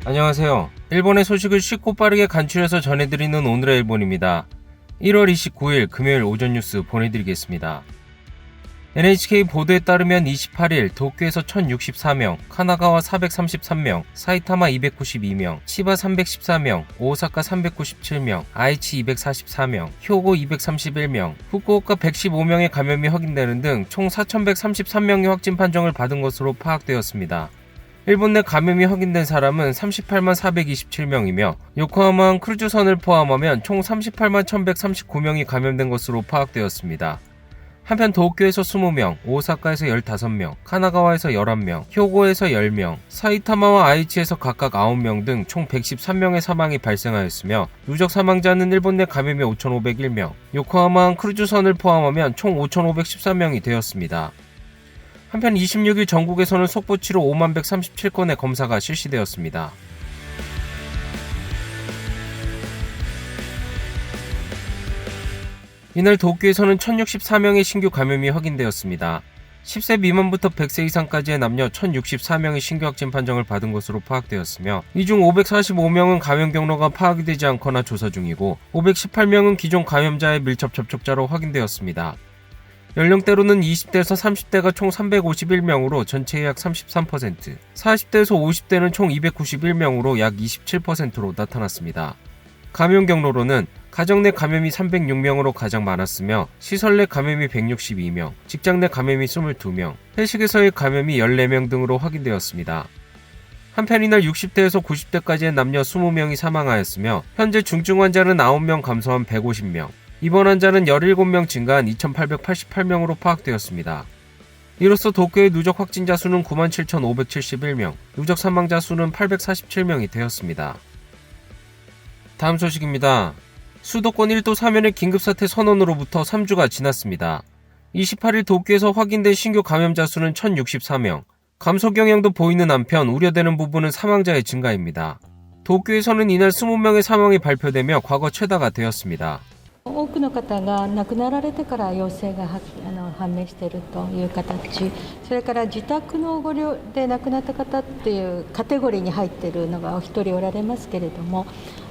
안녕하세요. 일본의 소식을 쉽고 빠르게 간추려서 전해드리는 오늘의 일본입니다. 1월 29일 금요일 오전 뉴스 보내드리겠습니다. NHK 보도에 따르면 28일 도쿄에서 1064명, 카나가와 433명, 사이타마 292명, 치바 314명, 오사카 397명, 아이치 244명, 효고 231명, 후쿠오카 115명의 감염이 확인되는 등 총 4133명의 확진 판정을 받은 것으로 파악되었습니다. 일본 내 감염이 확인된 사람은 38만 427명이며 요코하마항 크루즈선을 포함하면 총 38만 1139명이 감염된 것으로 파악되었습니다. 한편 도쿄에서 20명, 오사카에서 15명, 카나가와에서 11명, 효고에서 10명, 사이타마와 아이치에서 각각 9명 등 총 113명의 사망이 발생하였으며 누적 사망자는 일본 내 감염이 5,501명, 요코하마항 크루즈선을 포함하면 총 5,514명이 되었습니다. 한편 26일 전국에서는 속보치료 5137건의 검사가 실시되었습니다. 이날 도쿄에서는 1064명의 신규 감염이 확인되었습니다. 10세 미만부터 100세 이상까지의 남녀 1064명의 신규 확진 판정을 받은 것으로 파악되었으며 이 중 545명은 감염 경로가 파악이 되지 않거나 조사 중이고 518명은 기존 감염자의 밀접 접촉자로 확인되었습니다. 연령대로는 20대에서 30대가 총 351명으로 전체의 약 33%, 40대에서 50대는 총 291명으로 약 27%로 나타났습니다. 감염 경로로는 가정 내 감염이 306명으로 가장 많았으며 시설 내 감염이 162명, 직장 내 감염이 22명, 회식에서의 감염이 14명 등으로 확인되었습니다. 한편 이날 60대에서 90대까지의 남녀 20명이 사망하였으며 현재 중증 환자는 9명 감소한 150명, 입원 환자는 17명 증가한 2,888명으로 파악되었습니다. 이로써 도쿄의 누적 확진자 수는 97,571명, 누적 사망자 수는 847명이 되었습니다. 다음 소식입니다. 수도권 1도 사면의 긴급사태 선언으로부터 3주가 지났습니다. 28일 도쿄에서 확인된 신규 감염자 수는 1,064명, 감소 경향도 보이는 한편 우려되는 부분은 사망자의 증가입니다. 도쿄에서는 이날 20명의 사망이 발표되며 과거 최다가 되었습니다. 多くの方が亡くなられてから陽性が判明しているという形、それから自宅のご療で亡くなった方っていうカテゴリーに入っているのがお一人おられますけれども、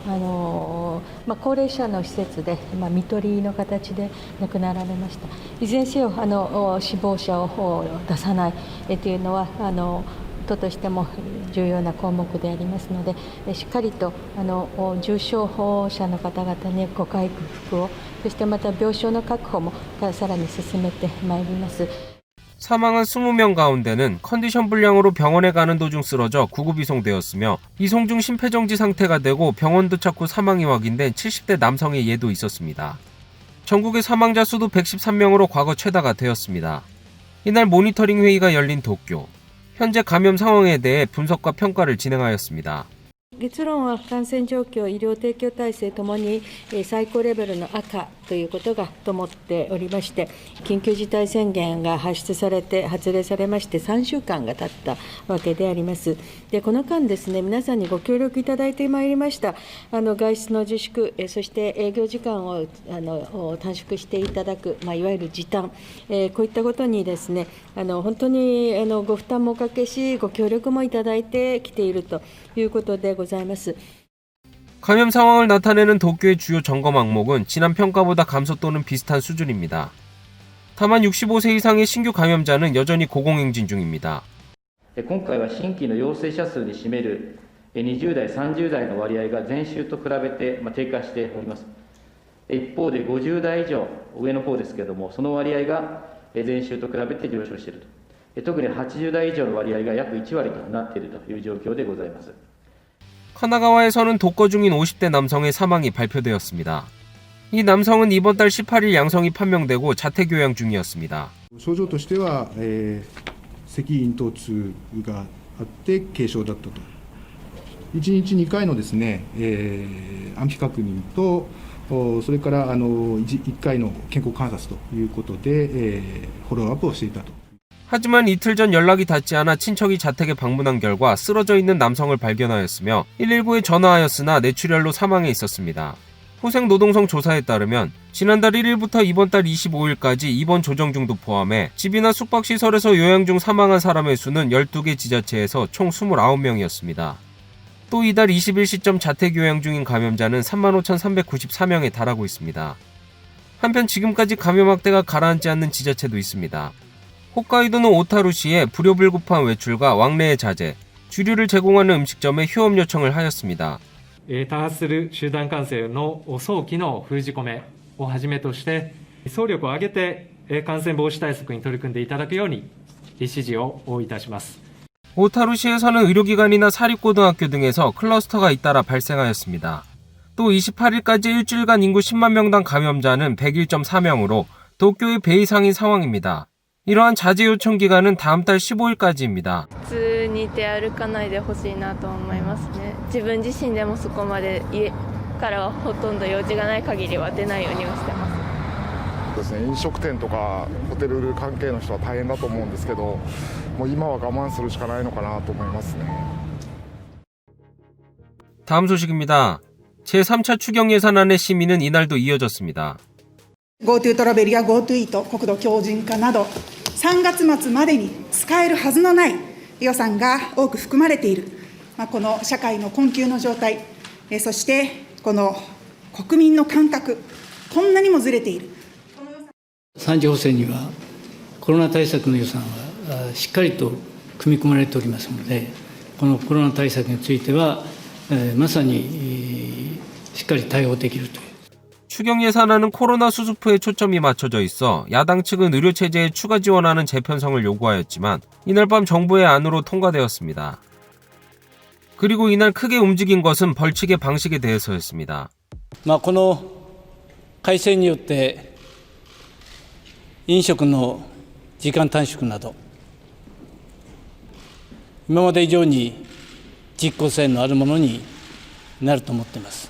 高齢者の施設で、看取りの形で亡くなられました。いずれにせよ死亡者を出さないというのは都としても重要な項目でありますので、しっかりと重症者の方々にご回復を、そしてまた病床の確保もさらに進めてまいります。 사망한 20명 가운데는 컨디션 불량으로 병원에 가는 도중 쓰러져 구급 이송되었으며 이송 중 심폐정지 상태가 되고 병원 도착 후 사망이 확인된 70대 남성의 예도 있었습니다. 전국의 사망자 수도 113명으로 과거 최다가 되었습니다. 이날 모니터링 회의가 열린 도쿄. 현재 감염 상황에 대해 분석과 평가를 진행하였습니다. 結論は感染状況、医療提供体制ともに最高レベルの赤ということが灯っておりまして、緊急事態宣言が発令されまして3週間が経ったわけであります。でこの間ですね、皆さんにご協力いただいてまいりました外出の自粛、そして営業時間を短縮していただく、いわゆる時短、こういったことにですね、本当にご負担もおかけし、ご協力もいただいてきているということでございます。 감염 상황을 나타내는 도쿄의 주요 점검 항목은 지난 평가보다 감소 또는 비슷한 수준입니다. 다만 65세 이상의 신규 감염자는 여전히 고공행진 중입니다. 今回は新規の陽性者数に占める20代、30代の割合が前週と比べて低下しております。一方で50代以上、上の方ですけれども、その割合が前週と比べて上昇していると。特に80代以上の割合が約1割となっているという状況でございます。 카나가와에서는 독거 중인 50대 남성의 사망이 발표되었습니다. 이 남성은 이번 달 18일 양성이 판명되고 자택교양 중이었습니다. 症状としては、咳咽頭痛があって軽症だったと。1日2回のですね、安否確認とそれから1回の健康観察ということで、フォローアップをしていたと。 하지만 이틀 전 연락이 닿지 않아 친척이 자택에 방문한 결과 쓰러져 있는 남성을 발견하였으며 119에 전화하였으나 뇌출혈로 사망해 있었습니다. 호생노동성 조사에 따르면 지난달 1일부터 이번 달 25일까지 입원 조정 중도 포함해 집이나 숙박시설에서 요양 중 사망한 사람의 수는 12개 지자체에서 총 29명이었습니다. 또 이달 20일 시점 자택요양 중인 감염자는 35,394명에 달하고 있습니다. 한편 지금까지 감염 확대가 가라앉지 않는 지자체도 있습니다. 홋카이도는 오타루시에 불효불급한 외출과 왕래의 자제, 주류를 제공하는 음식점에 휴업 요청을 하였습니다. 多発する集団感染の早期の封じ込めをはじめとして、総力を挙げて感染防止対策に取り組んでいただくように指示をいたします。 오타루시에서는 의료기관이나 사립고등학교 등에서 클러스터가 잇따라 발생하였습니다. 또 28일까지 일주일간 인구 10만 명당 감염자는 101.4명으로 도쿄의 배 이상인 상황입니다. 이러한 자제 요청 기간은 다음 달 15일까지입니다. 普通に出歩かないでほしいなと思いますね。自分自身でもそこまで家からはほとんど用事がない限りは出ないようにはしてます。ですね、飲食店とかホテル関係の人は大変だと思うんですけど、もう今は我慢するしかないのかなと思いますね。 다음 소식입니다. 제3차 추경 예산안의 심의는 이날도 이어졌습니다. GoTo トラベルや GoTo イート、国土強靭化など、3月末までに使えるはずのない予算が多く含まれている、この社会の困窮の状態、そしてこの国民の感覚、こんなにもずれている。3次補正にはコロナ対策の予算はしっかりと組み込まれておりますので、このコロナ対策についてはまさにしっかり対応できるという。 추경 예산안은 코로나 수습후에 초점이 맞춰져 있어 야당 측은 의료체제에 추가 지원하는 재편성을 요구하였지만 이날 밤 정부의 안으로 통과되었습니다. 그리고 이날 크게 움직인 것은 벌칙의 방식에 대해서였습니다. この改正によって飲食の時間短縮など今まで以上に実効性のあるものになると思っています。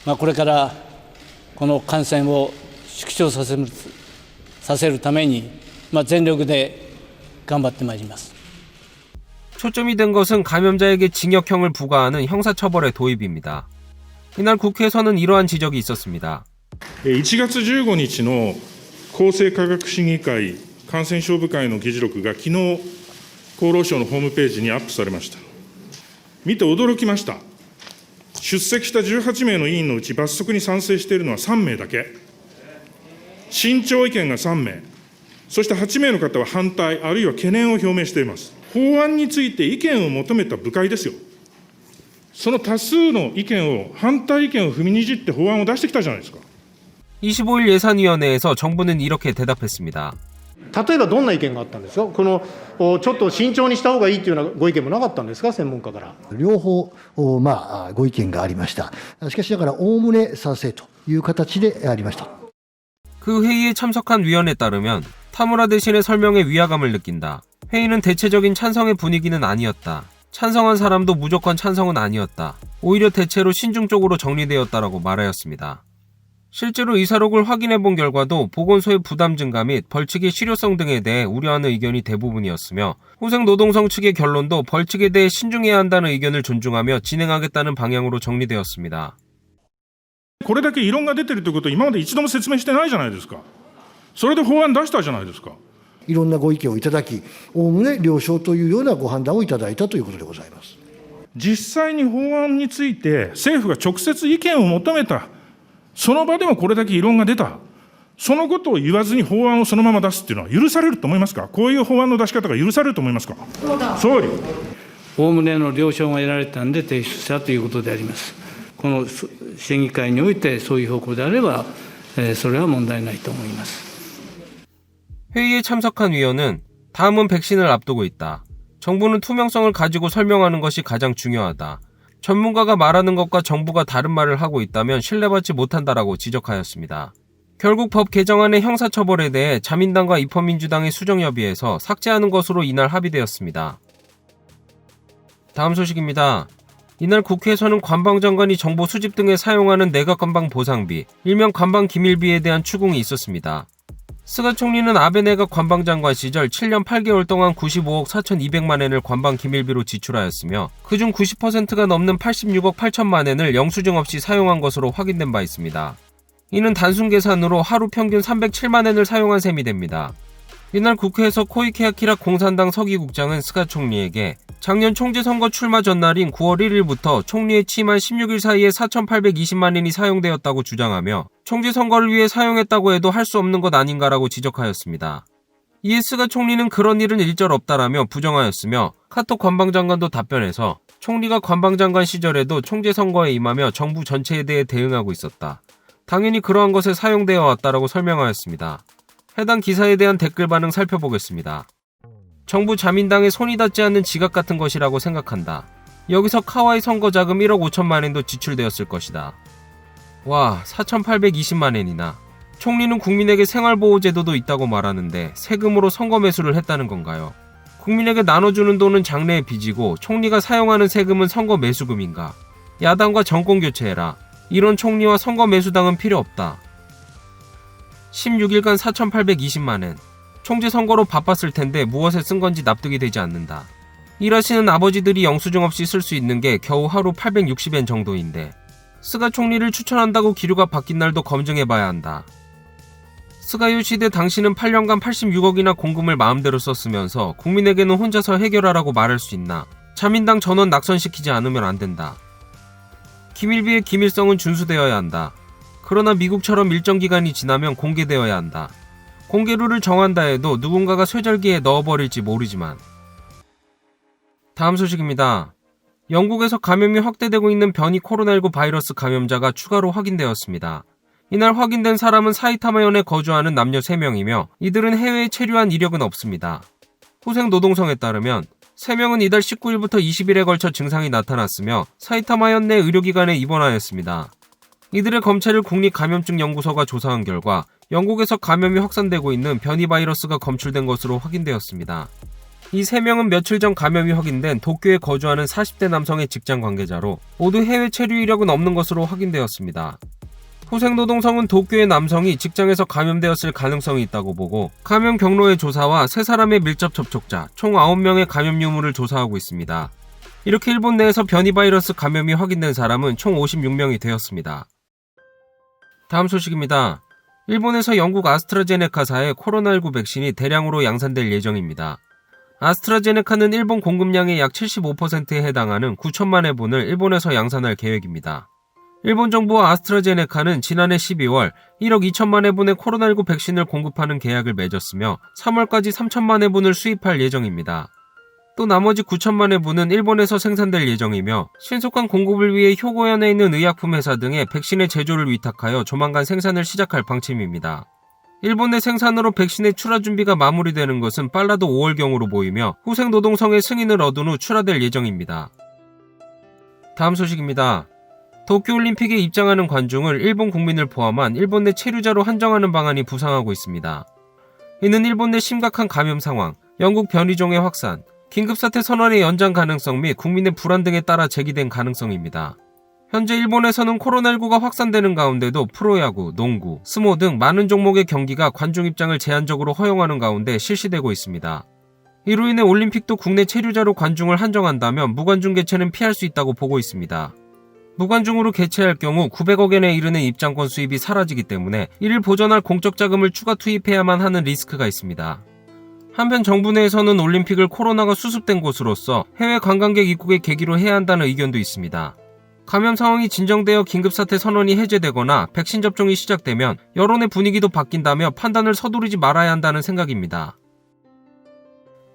これからこの感染を縮小させるために全力で頑張ってまいります。 초점이 된 것은 감염자에게 징역형을 부과하는 형사처벌의 도입입니다. 이날 국회에서는 이러한 지적이 있었습니다. 1月15日の厚生科学審議会感染症部会の議事録が昨日厚労省のホームページにアップされました。見て驚きました。 出席した18名の委員のうち罰則に賛成しているのは3名だけ、慎重意見が3名、そして8名の方は反対、あるいは懸念を表明しています。法案について意見を求めた部会ですよ。その多数の意見を、反対意見を踏みにじって法案を出してきたじゃないですか。 25일 예산위원회에서 정부는 이렇게 대답했습니다. 例えばどんな意見があったんですか。このちょっと慎重にした方がいいというようなご意見もなかったんですか、専門家から。両方ご意見がありました。しかしながらおおむね賛成という形でありました。 그 회의에 참석한 위원에 따르면 타무라 대신에 설명에 위화감을 느낀다. 회의는 대체적인 찬성의 분위기는 아니었다. 찬성한 사람도 무조건 찬성은 아니었다. 오히려 대체로 신중 쪽으로 정리되었다라고 말하였습니다. 실제로 의사록을 확인해본 결과도 보건소의 부담 증가 및 벌칙의 실효성 등에 대해 우려하는 의견이 대부분이었으며厚生노동성 측의 결론도 벌칙에 대해 신중해야 한다는 의견을 존중하며 진행하겠다는 방향으로 정리되었습니다. これだけ異論が出ているということを今まで一度も説明してないじゃないですか。それで法案出したじゃないですか。いろんなご意見をいただき、おおむね了承というようなご判断をいただいたということでございます。実際に法案について政府が直接意見を求めた。 その場でもこれだけ異論が出た。そのことを言わずに法案をそのまま出すっていうのは許されると思いますか。こういう法案の出し方が許されると思いますか。総理。おおむねの了承が得られたんで提出したということであります。この審議会においてそういう方向であれば、それは問題ないと思います。 회의에 참석한 위원은 다음은 백신을 앞두고 있다. 정부는 투명성을 가지고 설명하는 것이 가장 중요하다. 전문가가 말하는 것과 정부가 다른 말을 하고 있다면 신뢰받지 못한다라고 지적하였습니다. 결국 법 개정안의 형사처벌에 대해 자민당과 입헌민주당의 수정협의에서 삭제하는 것으로 이날 합의되었습니다. 다음 소식입니다. 이날 국회에서는 관방장관이 정보 수집 등에 사용하는 내각관방 보상비, 일명 관방기밀비에 대한 추궁이 있었습니다. 스가 총리는 아베 내각 관방장관 시절 7년 8개월 동안 95억 4,200만 엔을 관방기밀비로 지출하였으며 그중 90%가 넘는 86억 8천만 엔을 영수증 없이 사용한 것으로 확인된 바 있습니다. 이는 단순 계산으로 하루 평균 307만 엔을 사용한 셈이 됩니다. 이날 국회에서 코이케 아키라 공산당 서기국장은 스가 총리에게 작년 총재선거 출마 전날인 9월 1일부터 총리에 취임한 16일 사이에 4,820만 엔이 사용되었다고 주장하며 총재선거를 위해 사용했다고 해도 할 수 없는 것 아닌가라고 지적하였습니다. 이에 스가 총리는 그런 일은 일절 없다라며 부정하였으며 카톡 관방장관도 답변해서 총리가 관방장관 시절에도 총재선거에 임하며 정부 전체에 대해 대응하고 있었다. 당연히 그러한 것에 사용되어 왔다라고 설명하였습니다. 해당 기사에 대한 댓글 반응 살펴보겠습니다. 정부 자민당에 손이 닿지 않는 지각 같은 것이라고 생각한다. 여기서 카와이 선거 자금 1억 5천만 엔도 지출되었을 것이다. 와, 4,820만 엔이나. 총리는 국민에게 생활보호제도도 있다고 말하는데 세금으로 선거 매수를 했다는 건가요? 국민에게 나눠주는 돈은 장래의 빚이고 총리가 사용하는 세금은 선거 매수금인가? 야당과 정권 교체해라. 이런 총리와 선거 매수당은 필요 없다. 16일간 4,820만 엔. 총재 선거로 바빴을 텐데 무엇에 쓴 건지 납득이 되지 않는다. 일하시는 아버지들이 영수증 없이 쓸 수 있는 게 겨우 하루 860엔 정도인데 스가 총리를 추천한다고 기류가 바뀐 날도 검증해봐야 한다. 스가유 시대 당신은 8년간 86억이나 공금을 마음대로 썼으면서 국민에게는 혼자서 해결하라고 말할 수 있나? 자민당 전원 낙선시키지 않으면 안 된다. 기밀비의 기밀성은 준수되어야 한다. 그러나 미국처럼 일정 기간이 지나면 공개되어야 한다. 공개룰을 정한다 해도 누군가가 쇠절기에 넣어버릴지 모르지만. 다음 소식입니다. 영국에서 감염이 확대되고 있는 변이 코로나19 바이러스 감염자가 추가로 확인되었습니다. 이날 확인된 사람은 사이타마현에 거주하는 남녀 3명이며 이들은 해외에 체류한 이력은 없습니다. 후생노동성에 따르면 3명은 이달 19일부터 20일에 걸쳐 증상이 나타났으며 사이타마현 내 의료기관에 입원하였습니다. 이들의 검체를 국립감염증연구소가 조사한 결과 영국에서 감염이 확산되고 있는 변이 바이러스가 검출된 것으로 확인되었습니다. 이 3명은 며칠 전 감염이 확인된 도쿄에 거주하는 40대 남성의 직장 관계자로 모두 해외 체류 이력은 없는 것으로 확인되었습니다. 후생노동성은 도쿄의 남성이 직장에서 감염되었을 가능성이 있다고 보고 감염 경로의 조사와 3사람의 밀접 접촉자 총 9명의 감염 유무를 조사하고 있습니다. 이렇게 일본 내에서 변이 바이러스 감염이 확인된 사람은 총 56명이 되었습니다. 다음 소식입니다. 일본에서 영국 아스트라제네카사의 코로나19 백신이 대량으로 양산될 예정입니다. 아스트라제네카는 일본 공급량의 약 75%에 해당하는 9천만 회분을 일본에서 양산할 계획입니다. 일본 정부와 아스트라제네카는 지난해 12월 1억 2천만 회분의 코로나19 백신을 공급하는 계약을 맺었으며 3월까지 3천만 회분을 수입할 예정입니다. 또 나머지 9천만 회분은 일본에서 생산될 예정이며 신속한 공급을 위해 효고현에 있는 의약품 회사 등의 백신의 제조를 위탁하여 조만간 생산을 시작할 방침입니다. 일본 내 생산으로 백신의 출하 준비가 마무리되는 것은 빨라도 5월경으로 보이며 후생노동성의 승인을 얻은 후 출하될 예정입니다. 다음 소식입니다. 도쿄올림픽에 입장하는 관중을 일본 국민을 포함한 일본 내 체류자로 한정하는 방안이 부상하고 있습니다. 이는 일본 내 심각한 감염 상황, 영국 변이종의 확산, 긴급사태 선언의 연장 가능성 및 국민의 불안 등에 따라 제기된 가능성입니다. 현재 일본에서는 코로나19가 확산되는 가운데도 프로야구, 농구, 스모 등 많은 종목의 경기가 관중 입장을 제한적으로 허용하는 가운데 실시되고 있습니다. 이로 인해 올림픽도 국내 체류자로 관중을 한정한다면 무관중 개최는 피할 수 있다고 보고 있습니다. 무관중으로 개최할 경우 900억엔에 이르는 입장권 수입이 사라지기 때문에 이를 보전할 공적 자금을 추가 투입해야만 하는 리스크가 있습니다. 한편 정부 내에서는 올림픽을 코로나가 수습된 곳으로서 해외 관광객 입국의 계기로 해야 한다는 의견도 있습니다. 감염 상황이 진정되어 긴급사태 선언이 해제되거나 백신 접종이 시작되면 여론의 분위기도 바뀐다며 판단을 서두르지 말아야 한다는 생각입니다.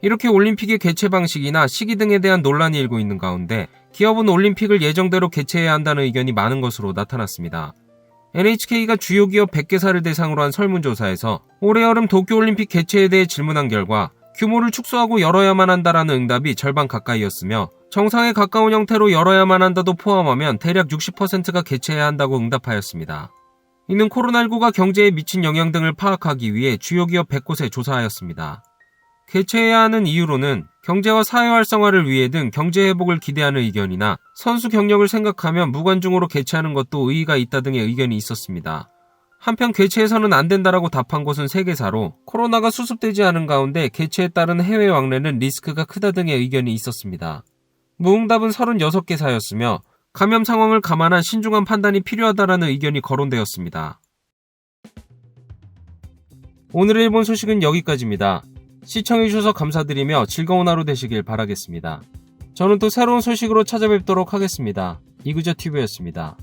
이렇게 올림픽의 개최 방식이나 시기 등에 대한 논란이 일고 있는 가운데 기업은 올림픽을 예정대로 개최해야 한다는 의견이 많은 것으로 나타났습니다. NHK가 주요 기업 100개사를 대상으로 한 설문조사에서 올해 여름 도쿄올림픽 개최에 대해 질문한 결과 규모를 축소하고 열어야만 한다라는 응답이 절반 가까이였으며 정상에 가까운 형태로 열어야만 한다도 포함하면 대략 60%가 개최해야 한다고 응답하였습니다. 이는 코로나19가 경제에 미친 영향 등을 파악하기 위해 주요 기업 100곳에 조사하였습니다. 개최해야 하는 이유로는 경제와 사회 활성화를 위해 등 경제 회복을 기대하는 의견이나 선수 경력을 생각하면 무관중으로 개최하는 것도 의의가 있다 등의 의견이 있었습니다. 한편 개최해서는 안 된다라고 답한 곳은 3개사로 코로나가 수습되지 않은 가운데 개최에 따른 해외 왕래는 리스크가 크다 등의 의견이 있었습니다. 무응답은 36개사였으며 감염 상황을 감안한 신중한 판단이 필요하다라는 의견이 거론되었습니다. 오늘의 일본 소식은 여기까지입니다. 시청해주셔서 감사드리며 즐거운 하루 되시길 바라겠습니다. 저는 또 새로운 소식으로 찾아뵙도록 하겠습니다. 이구저TV였습니다.